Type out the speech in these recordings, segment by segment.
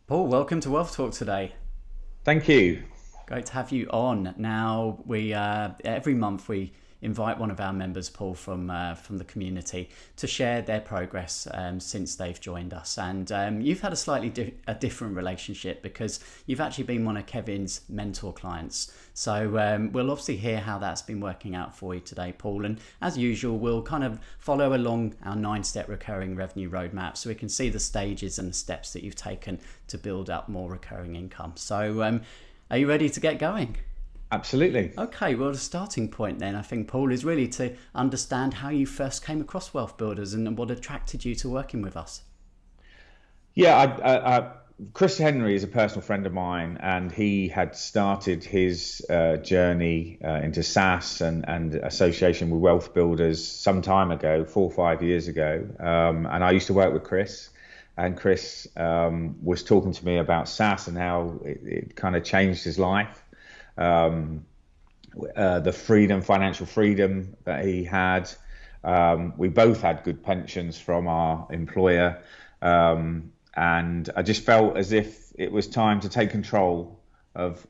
Paul, welcome to Wealth Talk today. Thank you. Great to have you on. Now, we every month we invite one of our members, Paul, from the community, to share their progress since they've joined us. And you've had a slightly different relationship because you've actually been one of Kevin's mentor clients. So we'll obviously hear how that's been working out for you today, Paul. And as usual, we'll kind of follow along our 9-step recurring revenue roadmap so we can see the stages and the steps that you've taken to build up more recurring income. So are you ready to get going? Absolutely. Okay, well, the starting point then, I think, Paul, is really to understand how you first came across Wealth Builders and what attracted you to working with us. Yeah, Chris Henry is a personal friend of mine, and he had started his journey into SaaS and association with Wealth Builders some time ago, 4 or 5 years ago. And I used to work with Chris, and Chris was talking to me about SaaS and how it kind of changed his life. The financial freedom that he had. We both had good pensions from our employer. And I just felt as if it was time to take control of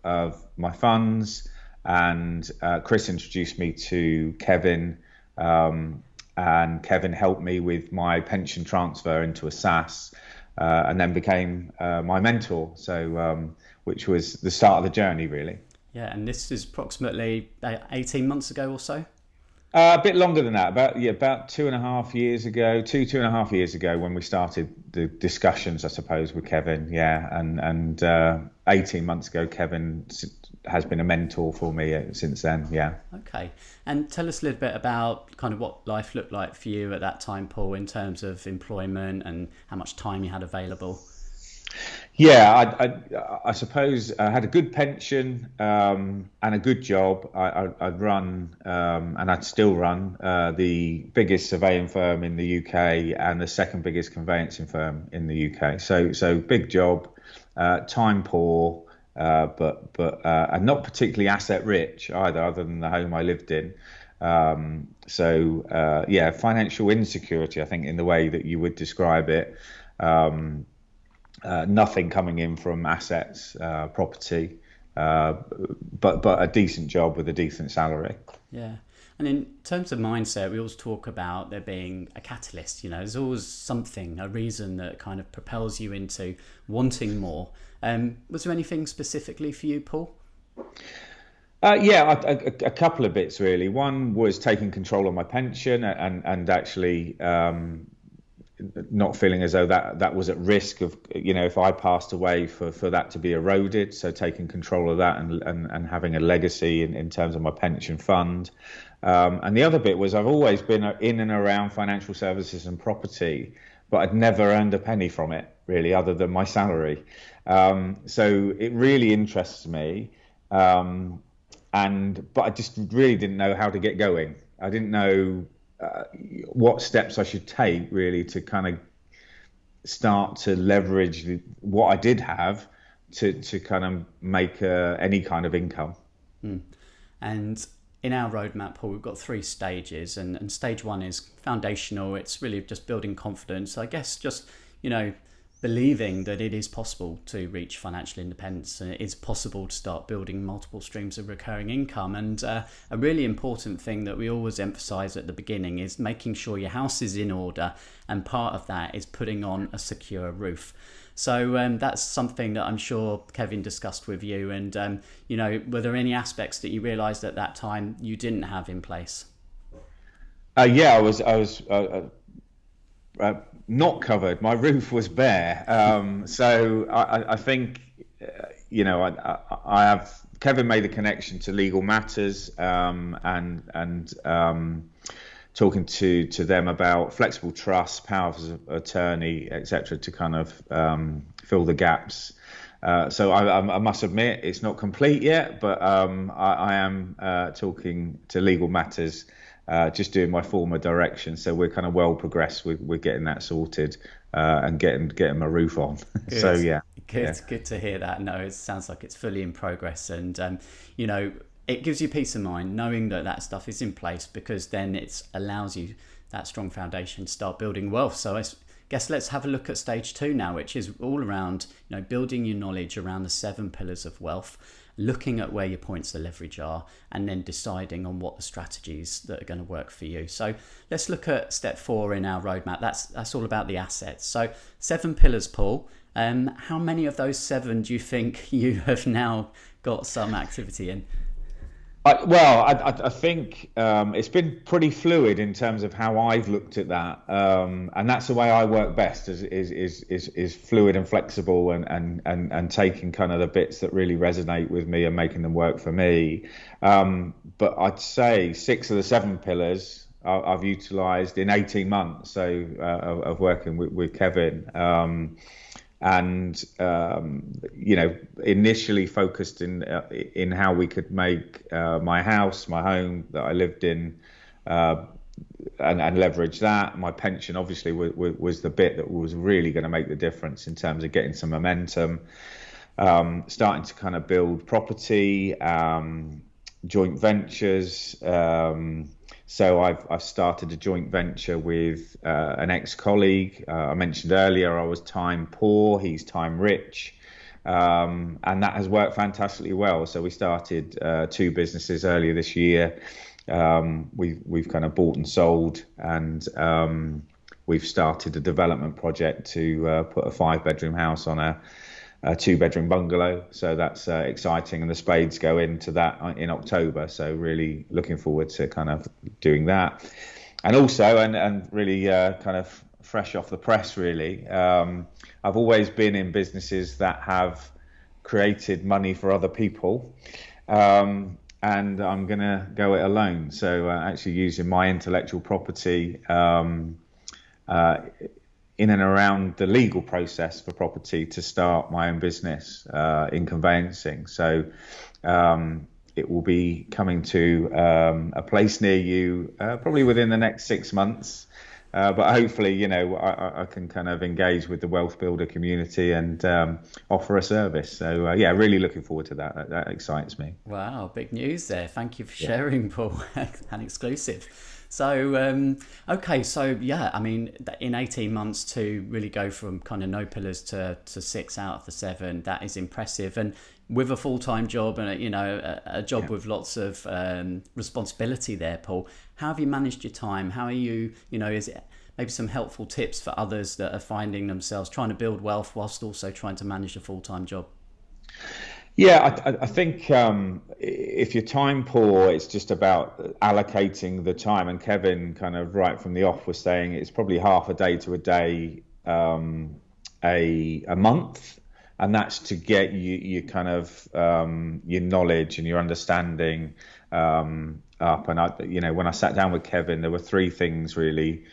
my funds. And Chris introduced me to Kevin, and Kevin helped me with my pension transfer into a SaaS, and then became my mentor. So, which was the start of the journey, really. Yeah, and this is approximately 18 months ago or so. A bit longer than that, about 2.5 years ago, 2.5 years ago, when we started the discussions, I suppose, with Kevin. Yeah, and 18 months ago, Kevin has been a mentor for me since then. Yeah. Okay, and tell us a little bit about kind of what life looked like for you at that time, Paul, in terms of employment and how much time you had available. Yeah, I suppose I had a good pension and a good job. I'd run and I'd still run the biggest surveying firm in the UK and the second biggest conveyancing firm in the UK. So big job, time poor, but and not particularly asset rich either, other than the home I lived in. Yeah, financial insecurity, I think, in the way that you would describe it. Nothing coming in from assets, property, but a decent job with a decent salary. Yeah. And in terms of mindset, we always talk about there being a catalyst. You know, there's always something, a reason that kind of propels you into wanting more. Was there anything specifically for you, Paul? Yeah, a couple of bits really. One was taking control of my pension and actually not feeling as though that was at risk of, if I passed away, for that to be eroded. So taking control of that and having a legacy in terms of my pension fund. And the other bit was I've always been in and around financial services and property, but I'd never earned a penny from it really, other than my salary. So it really interests me. But I just really didn't know how to get going. I didn't know what steps I should take really to kind of start to leverage what I did have to kind of make any kind of income. And in our roadmap, Paul, we've got 3 stages, and stage 1 is foundational. It's really just building confidence. I guess just, believing that it is possible to reach financial independence and it is possible to start building multiple streams of recurring income. And a really important thing that we always emphasize at the beginning is making sure your house is in order, and part of that is putting on a secure roof. So that's something that I'm sure Kevin discussed with you. And, were there any aspects that you realized at that time you didn't have in place? Yeah, I was not covered. My roof was bare. So I think, I have Kevin made a connection to legal matters, and talking to them about flexible trust, powers of attorney, etc., to kind of fill the gaps. So I must admit it's not complete yet, but I am talking to legal matters, just doing my former direction. So we're kind of well progressed with getting that sorted, and getting my roof on. Good. So yeah. Good to hear that. No, it sounds like it's fully in progress, and it gives you peace of mind knowing that that stuff is in place, because then it allows you that strong foundation to start building wealth. So guess let's have a look at stage 2 now, which is all around, building your knowledge around the 7 pillars of wealth, looking at where your points of leverage are, and then deciding on what the strategies that are going to work for you. So let's look at step 4 in our roadmap. That's all about the assets. So 7 pillars, Paul. How many of those 7 do you think you have now got some activity in? I think it's been pretty fluid in terms of how I've looked at that, and that's the way I work best. Is fluid and flexible, and taking kind of the bits that really resonate with me and making them work for me. But I'd say 6 of the 7 pillars I've utilised in 18 months. So of working with Kevin. Initially focused in how we could make my home that I lived in, and leverage that. My pension obviously was the bit that was really going to make the difference in terms of getting some momentum. Starting to kind of build property, joint ventures. So I've started a joint venture with an ex-colleague. I mentioned earlier I was time poor, he's time rich, and that has worked fantastically well. So we started 2 businesses earlier this year. We've kind of bought and sold, and we've started a development project to put a 5-bedroom house on a 2-bedroom bungalow. So that's exciting, and the spades go into that in October. So really looking forward to kind of doing that. And also, and really kind of fresh off the press, really, I've always been in businesses that have created money for other people, and I'm going to go it alone. So actually using my intellectual property in and around the legal process for property to start my own business in conveyancing. So it will be coming to a place near you probably within the next 6 months. But hopefully, I can kind of engage with the Wealth Builder community and offer a service. So, really looking forward to that. That excites me. Wow, big news there. Thank you for sharing, Paul. An exclusive. So, I mean, in 18 months to really go from kind of no pillars to 6 out of the 7, that is impressive. And with a full-time job and, a job with lots of responsibility there, Paul, how have you managed your time? How are you, is it maybe some helpful tips for others that are finding themselves trying to build wealth whilst also trying to manage a full-time job? Yeah, I think if you're time poor, it's just about allocating the time. And Kevin kind of right from the off was saying it's probably half a day to a day a month. And that's to get you kind of your knowledge and your understanding up. And when I sat down with Kevin, there were 3 things really: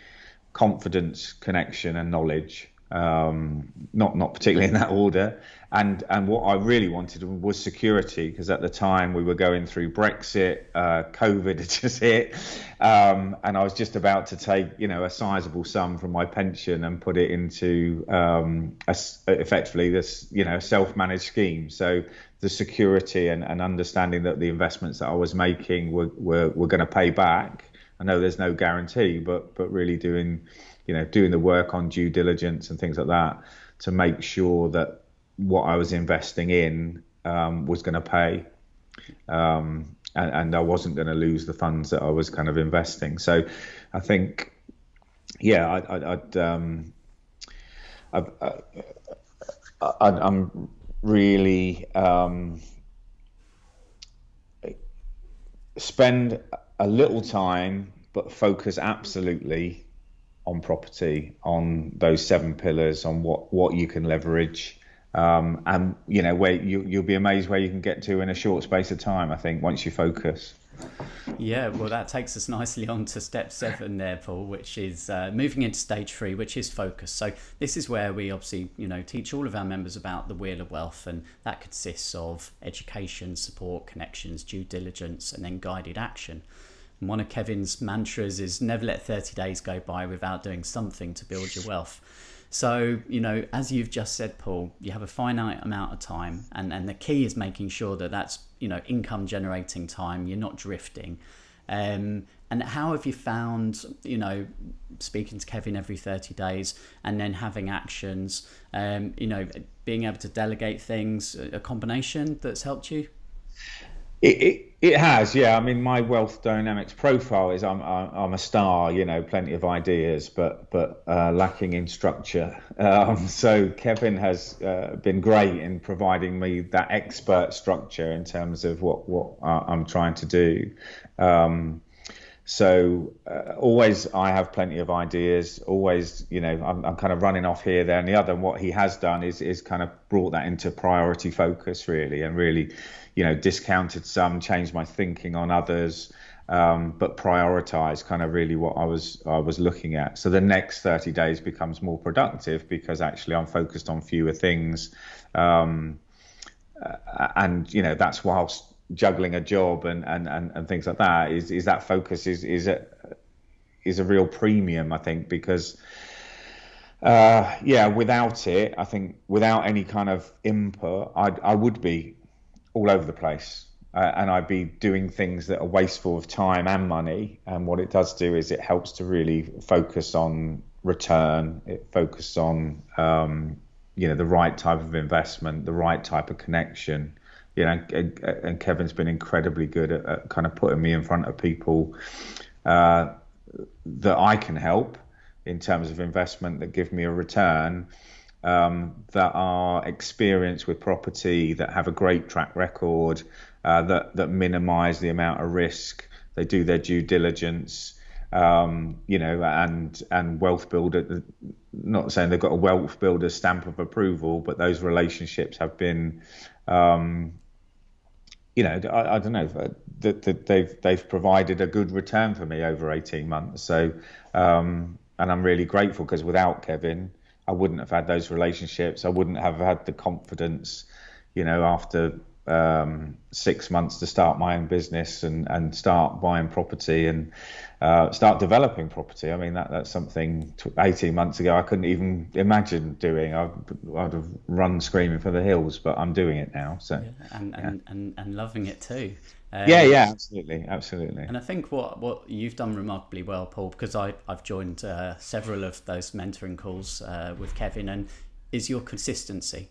confidence, connection, and knowledge. Not particularly in that order. And what I really wanted was security, because at the time we were going through Brexit, COVID had just hit, and I was just about to take a sizable sum from my pension and put it into effectively this self-managed scheme. So the security and understanding that the investments that I was making were going to pay back. I know there's no guarantee, but really doing the work on due diligence and things like that to make sure that what I was investing in was going to pay, and I wasn't going to lose the funds that I was kind of investing. So I think, I'm really spend a little time, but focus absolutely on property, on those 7 pillars, on what you can leverage, and where you'll be amazed where you can get to in a short space of time, I think, once you focus. Yeah, well, that takes us nicely on to step 7 there, Paul, which is moving into stage 3, which is focus. So this is where we obviously teach all of our members about the wheel of wealth, and that consists of education, support, connections, due diligence, and then guided action. And one of Kevin's mantras is never let 30 days go by without doing something to build your wealth. So, as you've just said, Paul, you have a finite amount of time, and the key is making sure that that's, income generating time. You're not drifting. And how have you found, speaking to Kevin every 30 days and then having actions, being able to delegate things, a combination that's helped you? It has, yeah. I mean, my wealth dynamics profile is I'm a star, plenty of ideas, but lacking in structure. So Kevin has been great in providing me that expert structure in terms of what I'm trying to do. So always I have plenty of ideas. Always, I'm kind of running off here, there, and the other. And what he has done is kind of brought that into priority focus, really, and really, discounted some, changed my thinking on others, but prioritized kind of really what I was looking at. So the next 30 days becomes more productive because actually I'm focused on fewer things, and that's whilst juggling a job and things like that. Is that focus is a real premium, I think, because without it, I think without any kind of input, I would be all over the place, and I'd be doing things that are wasteful of time and money. And what it does do is it helps to really focus on return. It focuses on the right type of investment, the right type of connection. And Kevin's been incredibly good at kind of putting me in front of people that I can help in terms of investment that give me a return, that are experienced with property, that have a great track record, that minimise the amount of risk. They do their due diligence, and wealth builder. Not saying they've got a wealth builder stamp of approval, but those relationships have been. I don't know, that they've provided a good return for me over 18 months. So, and I'm really grateful, because without Kevin, I wouldn't have had those relationships. I wouldn't have had the confidence, after 6 months to start my own business and start buying property and start developing property. I mean, that's something 18 months ago I couldn't even imagine doing. I'd have run screaming for the hills, but I'm doing it now. So and loving it too. Absolutely. And I think what you've done remarkably well, Paul, because I've joined several of those mentoring calls with Kevin, and is your consistency.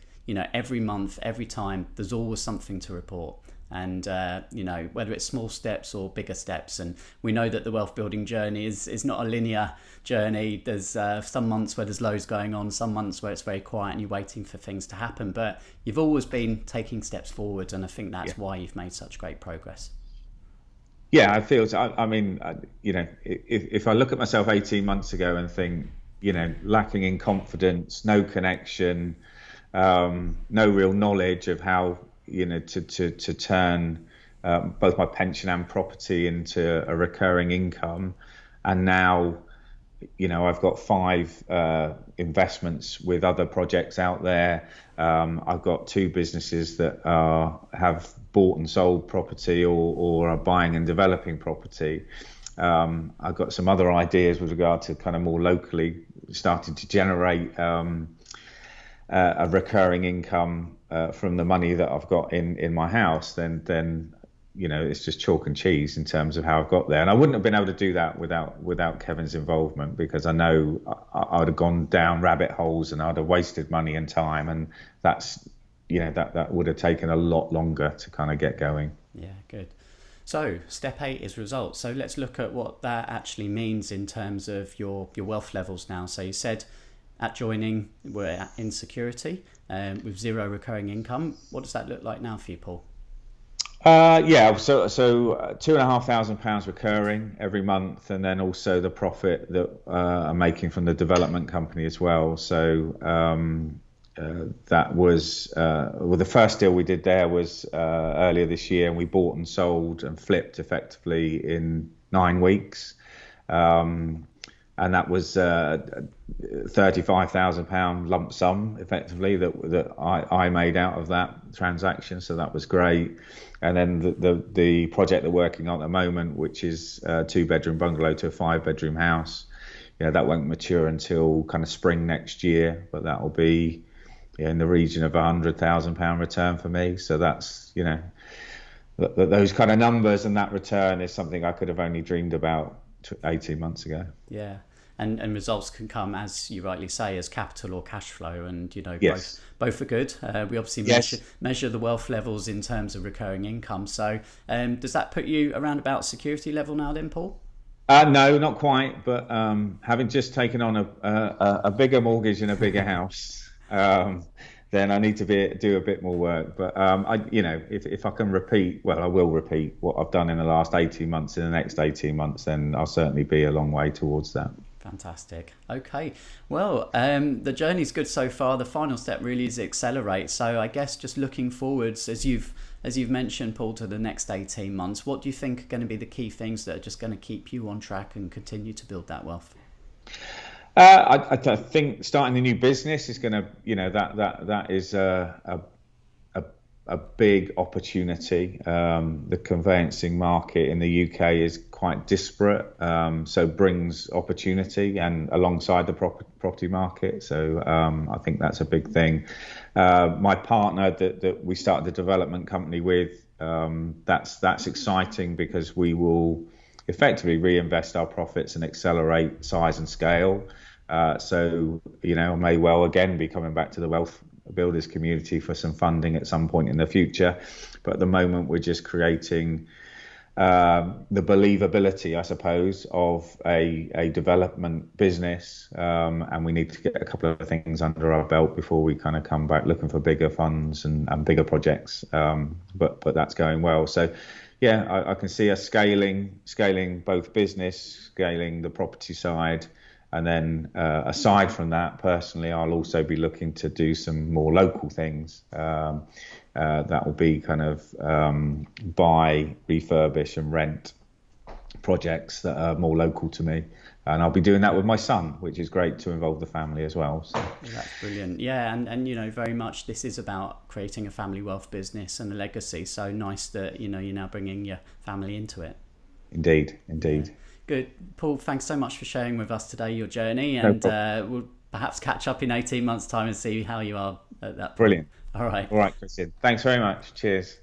Every month, every time, there's always something to report. And, whether it's small steps or bigger steps. And we know that the wealth building journey is not a linear journey. There's some months where there's loads going on, some months where it's very quiet and you're waiting for things to happen. But you've always been taking steps forward. And I think that's why you've made such great progress. Yeah, I feel. I mean, if I look at myself 18 months ago and think, lacking in confidence, no connection, no real knowledge of how to turn both my pension and property into a recurring income, and now I've got 5 investments with other projects out there. I've got 2 businesses that have bought and sold property or are buying and developing property. I've got some other ideas with regard to kind of more locally starting to generate a recurring income from the money that I've got in my house. Then it's just chalk and cheese in terms of how I've got there. And I wouldn't have been able to do that without Kevin's involvement, because I know I'd have gone down rabbit holes and I'd have wasted money and time, and that's that would have taken a lot longer to kind of get going. Yeah, good. So step 8 is results. So let's look at what that actually means in terms of your wealth levels now. So you said at joining we're in security with 0 recurring income. What does that look like now for you, Paul? So £2,500 recurring every month, and then also the profit that I'm making from the development company as well. So that was the first deal we did there was earlier this year, and we bought and sold and flipped effectively in 9 weeks. And that was £35,000 lump sum effectively that I made out of that transaction. So that was great. And then the project they're working on at the moment, which is a 2-bedroom bungalow to a 5-bedroom house, that won't mature until kind of spring next year, but that will be in the region of £100,000 return for me. So that's those kind of numbers and that return is something I could have only dreamed about 18 months ago. Yeah. And results can come, as you rightly say, as capital or cash flow, and Yes. both are good. We obviously Yes. measure the wealth levels in terms of recurring income. So does that put you around about security level now then, Paul? No, not quite. But having just taken on a bigger mortgage and a bigger house, then I need to do a bit more work. But if I can repeat, well, I will repeat what I've done in the last 18 months in the next 18 months, then I'll certainly be a long way towards that. Fantastic. Okay. Well, the journey's good so far. The final step really is accelerate. So I guess just looking forwards, as you've mentioned, Paul, to the next 18 months, what do you think are going to be the key things that are just going to keep you on track and continue to build that wealth? I think starting a new business is going to, that is a big opportunity. The conveyancing market in the UK is quite disparate, so brings opportunity and alongside the property market. So I think that's a big thing. My partner that we started the development company with, that's exciting because we will effectively reinvest our profits and accelerate size and scale. So I may well again be coming back to the Wealth Builders community for some funding at some point in the future, but at the moment we're just creating the believability, I suppose, of a development business, and we need to get a couple of things under our belt before we kind of come back looking for bigger funds and bigger projects, but that's going well. So yeah, I can see us scaling both business, scaling the property side. And then aside from that, personally, I'll also be looking to do some more local things. That will be kind of buy, refurbish and rent projects that are more local to me. And I'll be doing that with my son, which is great to involve the family as well. So. That's brilliant. Yeah, and very much this is about creating a family wealth business and a legacy. So nice that, you're now bringing your family into it. Indeed. Yeah. Good. Paul, thanks so much for sharing with us today your journey, and we'll perhaps catch up in 18 months' time and see how you are at that point. Brilliant. All right, Christian. Thanks very much. Cheers.